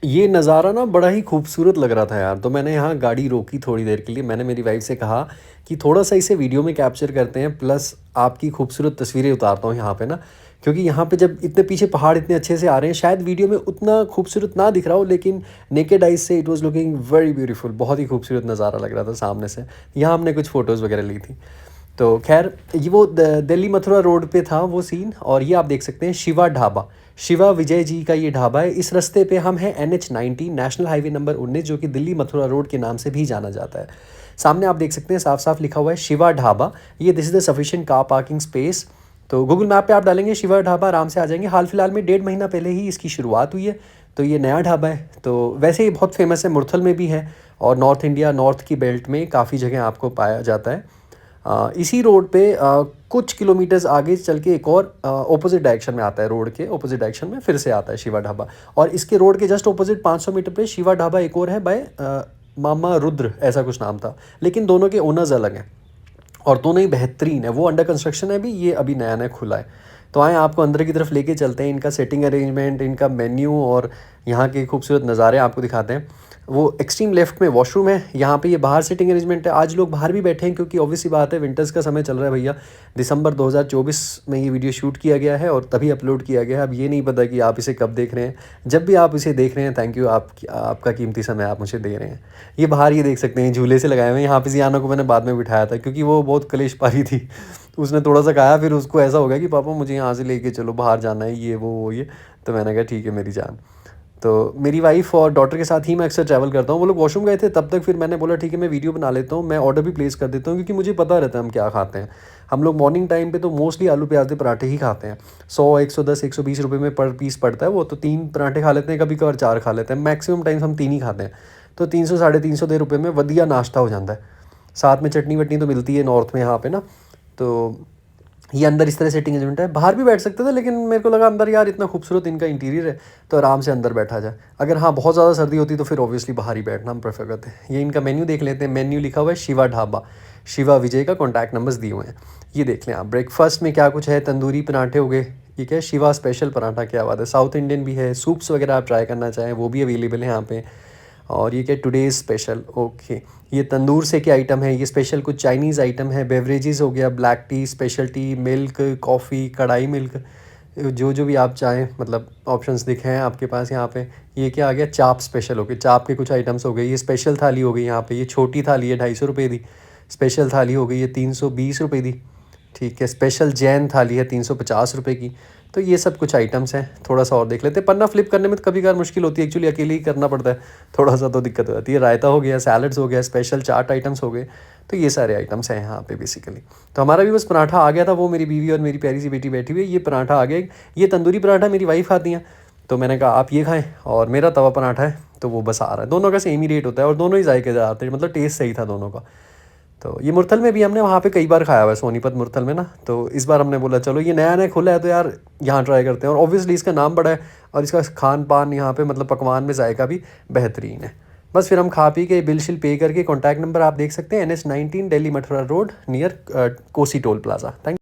ये नज़ारा ना बड़ा ही खूबसूरत लग रहा था यार, तो मैंने यहाँ गाड़ी रोकी थोड़ी देर के लिए। मैंने मेरी वाइफ़ से कहा कि थोड़ा-सा इसे वीडियो में कैप्चर करते हैं, प्लस आपकी खूबसूरत तस्वीरें उतारता हूँ यहाँ पे ना। क्योंकि यहाँ पे जब इतने पीछे पहाड़ इतने अच्छे से आ रहे हैं, शायद वीडियो में उतना खूबसूरत ना दिख रहा हो, लेकिन नेकेड आइज़ से it was looking very beautiful. बहुत ही खूबसूरत नज़ारा लग रहा था सामने से। यहाँ हमने कुछ फ़ोटोज़ वगैरह ली थी। तो ख़ैर ये वो दिल्ली मथुरा रोड पे था वो सीन, और ये आप देख सकते हैं शिवा ढाबा। शिवा विजय जी का ये ढाबा है। इस रास्ते पे हम हैं NH-19 नेशनल हाईवे नंबर 19, जो कि दिल्ली मथुरा रोड के नाम से भी जाना जाता है। सामने आप देख सकते हैं साफ-साफ लिखा हुआ है शिवा ढाबा। ये this is the sufficient car parking space. तो गूगल मैप पे आप डालेंगे शिवा ढाबा, आराम से आ जाएँगे। हाल फिलहाल में 1.5 महीना पहले ही इसकी शुरुआत हुई है, तो ये नया ढाबा है। तो वैसे ये बहुत फ़ेमस है, मुरथल में भी है, और नॉर्थ इंडिया, नॉर्थ की बेल्ट में काफ़ी जगह आपको पाया जाता है। इसी रोड पे कुछ किलोमीटर्स आगे चल के एक और ऑपोजिट डायरेक्शन में आता है, रोड के ऑपोजिट डायरेक्शन में फिर से आता है शिवा ढाबा। और इसके रोड के जस्ट ऑपोजिट 500 मीटर पे शिवा ढाबा एक और है, बाय मामा रुद्र ऐसा कुछ नाम था। लेकिन दोनों के ओनर्स अलग हैं, और दोनों ही बेहतरीन है। वो अंडर कंस्ट्रक्शन है अभी, ये अभी नया नया खुला है। तो आए आपको अंदर की तरफ लेके चलते हैं। इनका सेटिंग अरेंजमेंट, इनका मेन्यू और यहाँ के खूबसूरत नज़ारे आपको दिखाते हैं। वो एक्सट्रीम लेफ्ट में वॉशरूम है, यहाँ पे ये बाहर सिटिंग अरेंजमेंट है। आज लोग बाहर भी बैठे हैं, क्योंकि ऑब्वियस सी बात है, विंटर्स का समय चल रहा है भैया। दिसंबर 2024 में ये वीडियो शूट किया गया है और तभी अपलोड किया गया है। अब ये नहीं पता कि आप इसे कब देख रहे हैं। जब भी आप इसे देख रहे हैं, थैंक यू, आपका कीमती समय आप मुझे दे रहे हैं। ये बाहर ये देख सकते हैं, झूले से लगाए हुए हैं। यहाँ पे जियाना को मैंने बाद में बिठाया था, क्योंकि वो बहुत कलेश पारी थी। उसने थोड़ा सा खाया, फिर उसको ऐसा हो गया कि पापा मुझे यहाँ से लेके चलो, बाहर जाना है, ये वो ये। तो मैंने कहा ठीक है मेरी जान। तो मेरी वाइफ़ और डॉटर के साथ ही मैं अक्सर ट्रैवल करता हूँ। वो लोग वॉशरूम गए थे तब तक, फिर मैंने बोला ठीक है मैं वीडियो बना लेता हूँ, मैं ऑर्डर भी प्लेस कर देता हूँ, क्योंकि मुझे पता रहता है हम क्या खाते हैं। हम लोग मॉर्निंग टाइम पे तो मोस्टली आलू प्याज के पराठे ही खाते हैं। 100, 110, 120 रुपये में पर पीस पड़ता है वो, तो 3 पराठे खा लेते हैं, कभी कभार 4 खा लेते हैं। मैक्सिमम टाइम्स हम 3 ही खाते हैं। तो 300, 350 दे रुपये में वधिया नाश्ता हो जाता है। साथ में चटनी वटनी तो मिलती है नॉर्थ में यहाँ पे ना। तो ये अंदर इस तरह सेटिंग अरेंजमेंट है। बाहर भी बैठ सकते थे, लेकिन मेरे को लगा अंदर यार इतना खूबसूरत इनका इंटीरियर है, तो आराम से अंदर बैठा जाए। अगर हाँ बहुत ज़्यादा सर्दी होती तो फिर ऑब्वियसली बाहर ही बैठना हम प्रेफर करते हैं। ये इनका मेन्यू देख लेते हैं। मेन्यू लिखा हुआ है शिवा ढाबा, शिवा विजय का कॉन्टैक्ट नंबर्स दिए हुए हैं, ये देख लें आप। ब्रेकफास्ट में क्या कुछ है, तंदूरी पराठे हो गए, ठीक है, शिवा स्पेशल पराठा, क्या बात है। साउथ इंडियन भी है, सूप्स वगैरह आप ट्राई करना चाहें वो भी अवेलेबल है यहाँ पे। और ये क्या, टुडेज़ स्पेशल, ओके। ये तंदूर से क्या आइटम है, ये स्पेशल कुछ चाइनीज़ आइटम है। बेवरेजेस हो गया, black T, special T, milk, coffee, कढ़ाई मिल्क, जो जो भी आप चाहें, मतलब ऑप्शंस दिखे हैं आपके पास यहाँ पे। ये क्या आ गया, चाप स्पेशल हो गई, चाप के कुछ आइटम्स हो गए। ये स्पेशल थाली हो गई यहाँ पे। ये छोटी थाली है 250 रुपये दी। स्पेशल थाली हो गई ये 320 रुपये दी, ठीक है। स्पेशल जैन थाली है 350 रुपये की। तो ये सब कुछ आइटम्स हैं। थोड़ा सा और देख लेते हैं। पन्ना फ्लिप करने में तो कभी कभार मुश्किल होती है, एक्चुअली अकेले ही करना पड़ता है, थोड़ा सा तो दिक्कत हो जाती है। रायता हो गया, सैलड्स हो गया, स्पेशल चाट आइटम्स हो गए। तो ये सारे आइटम्स हैं यहाँ पे बेसिकली। तो हमारा भी बस पराठा आ गया था, वो मेरी बीवी और मेरी प्यारी सी बेटी बैठी हुई है। ये पराठा आ गया। ये तंदूरी पराठा मेरी वाइफ़ खाती हैं, तो मैंने कहा आप ये खाएँ, और मेरा तवा पराठा है, तो वो बस आ रहा है। दोनों का सेम ही रेट होता है, और दोनों ही जायकेदार आते हैं, मतलब टेस्ट सही था दोनों का। तो ये मुरथल में भी हमने वहाँ पे कई बार खाया हुआ है, सोनीपत मुरथल में ना। तो इस बार हमने बोला चलो ये नया नया खुला है, तो यार यहाँ ट्राई करते हैं। और ऑब्वियसली इसका नाम बड़ा है, और इसका खान पान यहाँ पे मतलब पकवान में जायका भी बेहतरीन है। बस फिर हम खा पी के बिल शिल पे करके, कॉन्टैक्ट नंबर आप देख सकते हैं, NH-19 Delhi Mathura road near Kosi toll plaza. Thank